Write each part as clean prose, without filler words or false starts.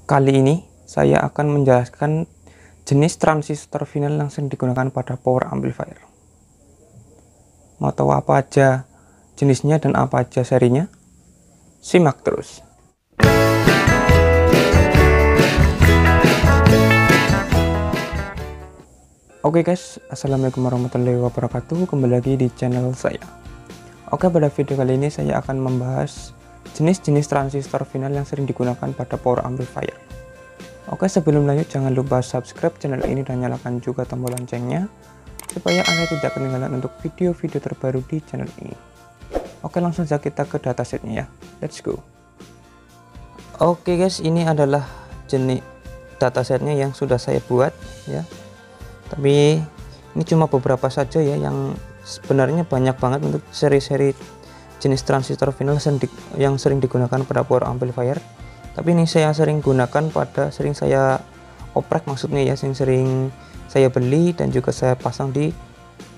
Kali ini saya akan menjelaskan jenis transistor final yang sering digunakan pada power amplifier. Mau tahu apa aja jenisnya dan apa aja serinya? Simak terus. Oke guys, assalamualaikum warahmatullahi wabarakatuh. Kembali lagi di channel saya. Oke, pada video kali ini saya akan membahas jenis-jenis transistor final yang sering digunakan pada power amplifier. Oke, sebelum lanjut jangan lupa subscribe channel ini dan nyalakan juga tombol loncengnya supaya Anda tidak ketinggalan untuk video-video terbaru di channel ini. Oke, langsung saja kita ke datasetnya ya. Let's go. Oke guys, ini adalah jenis datasetnya yang sudah saya buat ya. Tapi ini cuma beberapa saja ya, yang sebenarnya banyak banget untuk seri-seri jenis transistor final yang sering digunakan pada power amplifier. Tapi ini saya sering saya oprek, maksudnya ya, sering saya beli dan juga saya pasang di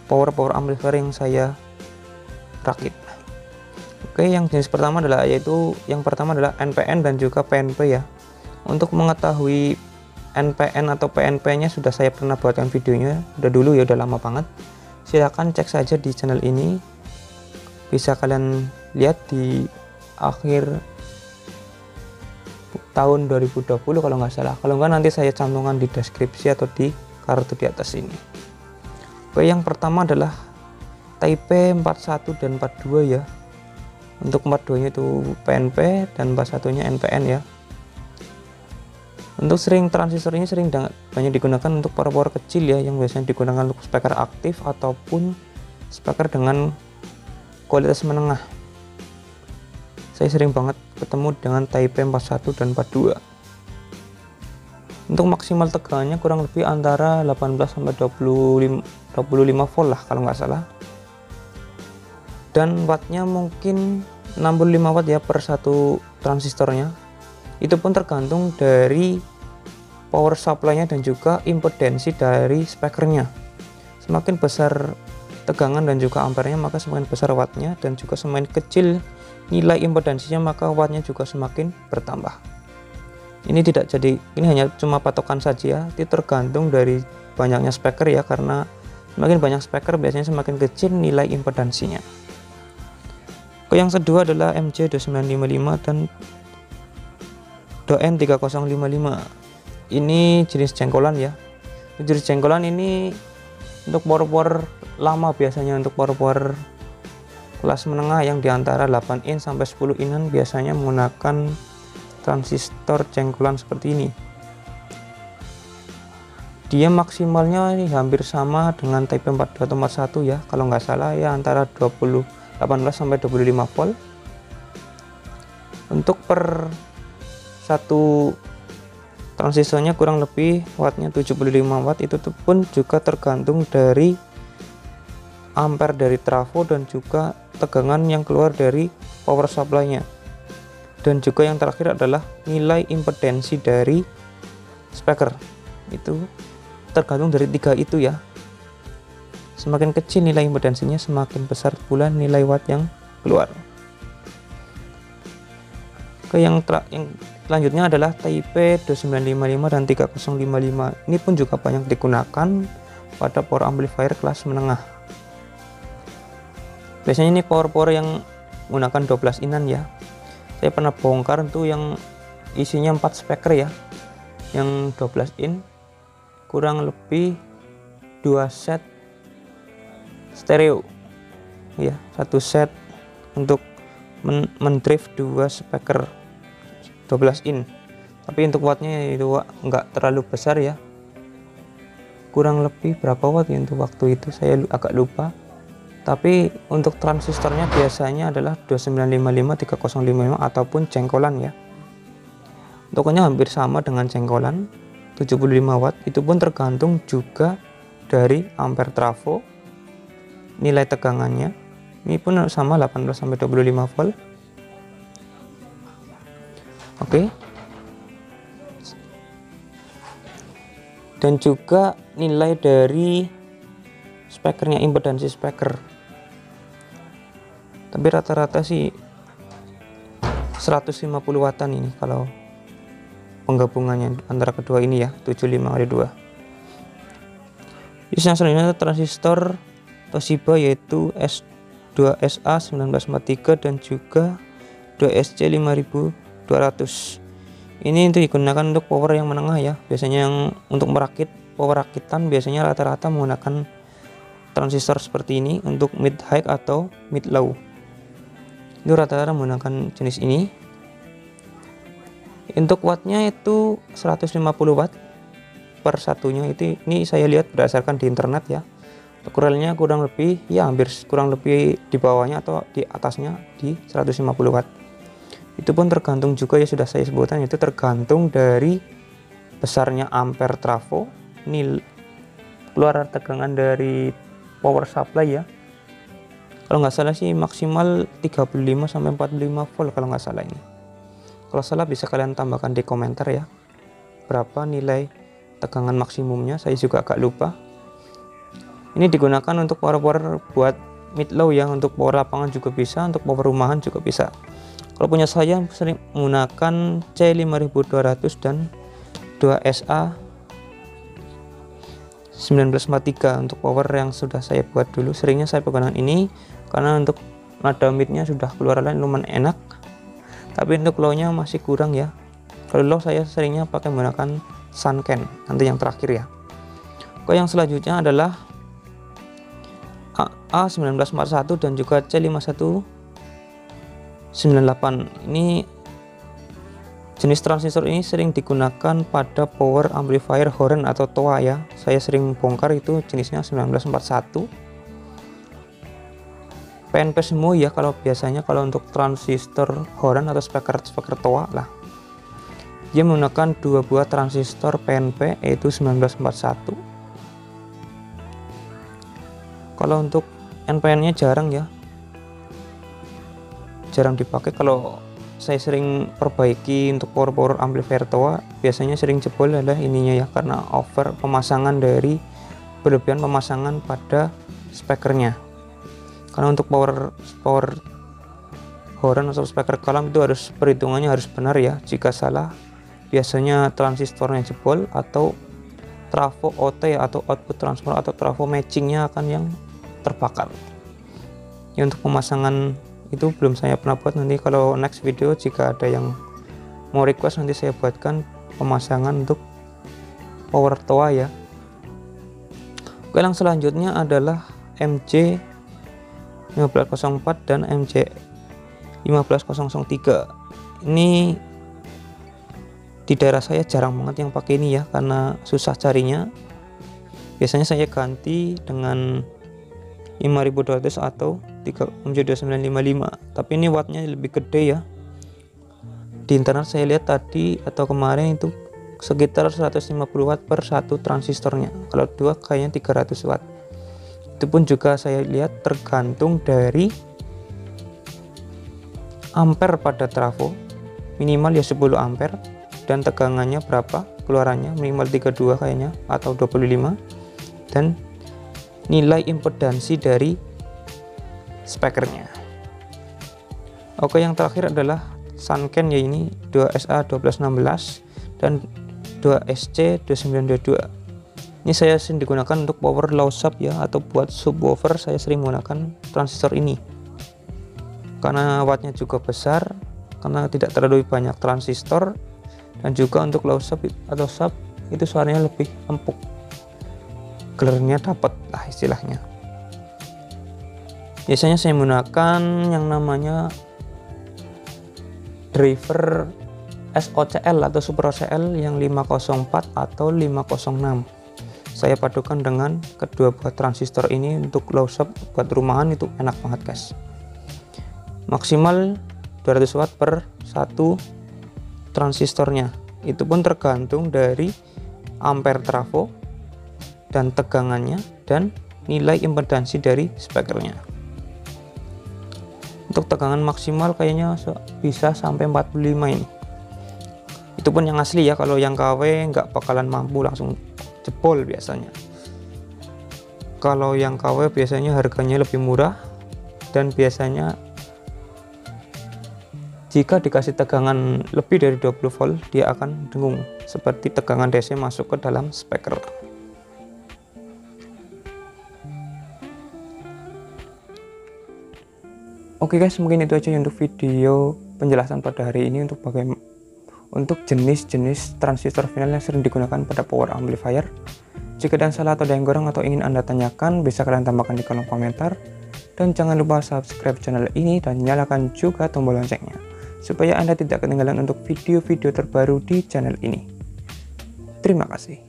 power amplifier yang saya rakit. Oke, yang jenis pertama adalah NPN dan juga PNP ya. Untuk mengetahui NPN atau PNP-nya sudah saya pernah buatkan videonya, udah dulu ya, udah lama banget. Silahkan cek saja di channel ini, bisa kalian lihat di akhir tahun 2020 kalau nggak salah. Kalau nggak nanti saya cantumkan di deskripsi atau di kartu di atas ini. Oke, yang pertama adalah Type 41 dan 42 ya. Untuk 42 nya itu PNP dan 41 nya NPN ya. Untuk transistor ini banyak digunakan untuk power kecil ya, yang biasanya digunakan untuk speaker aktif ataupun speaker dengan kualitas menengah. Saya sering banget ketemu dengan Type 41 dan 42. Untuk maksimal tegangannya kurang lebih antara 18 sampai 25 volt lah kalau nggak salah. Dan wattnya mungkin 65 watt ya per satu transistornya. Itu pun tergantung dari power supply-nya dan juga impedansi dari speakernya. Semakin besar tegangan dan juga ampernya, maka semakin besar wattnya, dan juga semakin kecil nilai impedansinya, maka wattnya juga semakin bertambah. Ini hanya cuma patokan saja, itu tergantung dari banyaknya speaker ya, karena semakin banyak speaker biasanya semakin kecil nilai impedansinya. Yang kedua adalah MJ2955 dan DON3055. Ini jenis jengkolan ya. Jenis jengkolan ini untuk power lama, biasanya untuk power kelas menengah yang diantara 8 in sampai 10 inan biasanya menggunakan transistor jengkolan seperti ini. Dia maksimalnya hampir sama dengan Type 42 atau 41 ya, kalau nggak salah ya, antara 18 sampai 25 volt. Untuk per satu transistornya kurang lebih wattnya 75 watt. Itu pun juga tergantung dari ampere dari trafo dan juga tegangan yang keluar dari power supply-nya. Dan juga yang terakhir adalah nilai impedansi dari speaker. Itu tergantung dari tiga itu ya. Semakin kecil nilai impedansinya, semakin besar pula nilai watt yang keluar. Yang selanjutnya adalah Type 2955 dan 3055. Ini pun juga banyak digunakan pada power amplifier kelas menengah. Biasanya ini power yang menggunakan 12 inan ya. Saya pernah bongkar tuh yang isinya 4 speaker ya, yang 12 in, kurang lebih 2 set stereo ya, 1 set untuk mendrive 2 speaker 12 in. Tapi untuk wattnya itu enggak terlalu besar ya, kurang lebih berapa watt ya untuk waktu itu, saya agak lupa. Tapi untuk transistornya biasanya adalah 2955, 3055 ataupun jengkolan ya. Tokonya hampir sama dengan jengkolan, 75 watt. Itu pun tergantung juga dari ampere trafo, nilai tegangannya. Ini pun sama 18 sampai 25 volt. Oke. Dan juga nilai dari speakernya, impedansi speaker. Tapi rata-rata sih 150 wattan ini kalau penggabungannya antara kedua ini ya, 75/2. Yang selanjutnya transistor Toshiba yaitu S2SA 1943 dan juga 2SC5200. Ini untuk digunakan untuk power yang menengah ya. Biasanya yang untuk merakit power rakitan biasanya rata-rata menggunakan transistor seperti ini untuk mid high atau mid low. Itu rata-rata menggunakan jenis ini. Untuk wattnya itu 150 watt per satunya. Ini saya lihat berdasarkan di internet ya. Untuk relnya kurang lebih ya kurang lebih di bawahnya atau di atasnya di 150 watt. Itu pun tergantung juga ya, sudah saya sebutkan, itu tergantung dari besarnya ampere trafo, ini keluar tegangan dari power supply ya. Kalau nggak salah sih maksimal 35 sampai 45 volt kalau nggak salah ini. Kalau salah bisa kalian tambahkan di komentar ya, berapa nilai tegangan maksimumnya, saya juga agak lupa. Ini digunakan untuk power buat mid low ya, untuk power lapangan juga bisa, untuk power rumahan juga bisa. Kalau punya saya sering menggunakan C5200 dan 2SA 1943 untuk power yang sudah saya buat dulu. Seringnya saya pegangan ini karena untuk nada midnya sudah keluar lumayan enak, tapi untuk low-nya masih kurang ya. Kalau low saya seringnya pakai menggunakan Sanken, nanti yang terakhir ya. Oke, yang selanjutnya adalah A1941 dan juga C5198. Ini jenis transistor ini sering digunakan pada power amplifier Horen atau TOA ya. Saya sering bongkar itu jenisnya 1941. PNP semua ya, kalau biasanya kalau untuk transistor Horen atau speaker TOA lah. Dia menggunakan dua buah transistor PNP yaitu 1941. Kalau untuk NPN-nya jarang ya. Jarang dipakai. Kalau saya sering perbaiki untuk power amplifier TOA, biasanya sering jebol adalah ininya ya, karena over pemasangan dari berlebihan pemasangan pada speakernya. Karena untuk power Horen atau speaker kolam itu harus perhitungannya harus benar ya. Jika salah biasanya transistornya jebol atau trafo OT atau output transformer atau trafo matchingnya akan yang terbakar ya. Untuk pemasangan itu belum saya pernah buat, nanti kalau next video jika ada yang mau request nanti saya buatkan pemasangan untuk power TOA ya. Oke, yang selanjutnya adalah MJ 1504 dan MJ 15003. Ini di daerah saya jarang banget yang pakai ini ya, karena susah carinya. Biasanya saya ganti dengan 5200 atau MJ2955, tapi ini wattnya lebih gede ya. Di internet saya lihat tadi atau kemarin itu sekitar 150 watt per satu transistornya. Kalau dua kayaknya 300 watt. Itu pun juga saya lihat tergantung dari ampere pada trafo, minimal ya 10 ampere, dan tegangannya berapa keluarannya, minimal 32 kayaknya atau 25, dan nilai impedansi dari speakernya. Oke, yang terakhir adalah Sanken ya, ini 2SA1216 dan 2SC2922. Ini saya sering digunakan untuk power low sub ya, atau buat subwoofer saya sering menggunakan transistor ini karena wattnya juga besar, karena tidak terlalu banyak transistor, dan juga untuk low sub atau sub itu suaranya lebih empuk, gelernya dapat lah istilahnya. Biasanya saya menggunakan yang namanya driver SOCL atau Super OCL yang 504 atau 506. Saya padukan dengan kedua buah transistor ini untuk low sub buat rumahan itu enak banget guys. Maksimal 200 watt per satu transistornya. Itu pun tergantung dari ampere trafo dan tegangannya dan nilai impedansi dari speakernya. Untuk tegangan maksimal kayaknya bisa sampai 45 ini. Itu pun yang asli ya, kalau yang KW nggak bakalan mampu, langsung jebol biasanya. Kalau yang KW biasanya harganya lebih murah dan biasanya Jika dikasih tegangan lebih dari 20 volt, dia akan dengung seperti tegangan DC masuk ke dalam speaker. Oke guys, mungkin itu aja untuk video penjelasan pada hari ini untuk jenis-jenis transistor final yang sering digunakan pada power amplifier. Jika ada yang salah atau ada yang kurang atau ingin Anda tanyakan, bisa kalian tambahkan di kolom komentar. Dan jangan lupa subscribe channel ini dan nyalakan juga tombol loncengnya, supaya Anda tidak ketinggalan untuk video-video terbaru di channel ini. Terima kasih.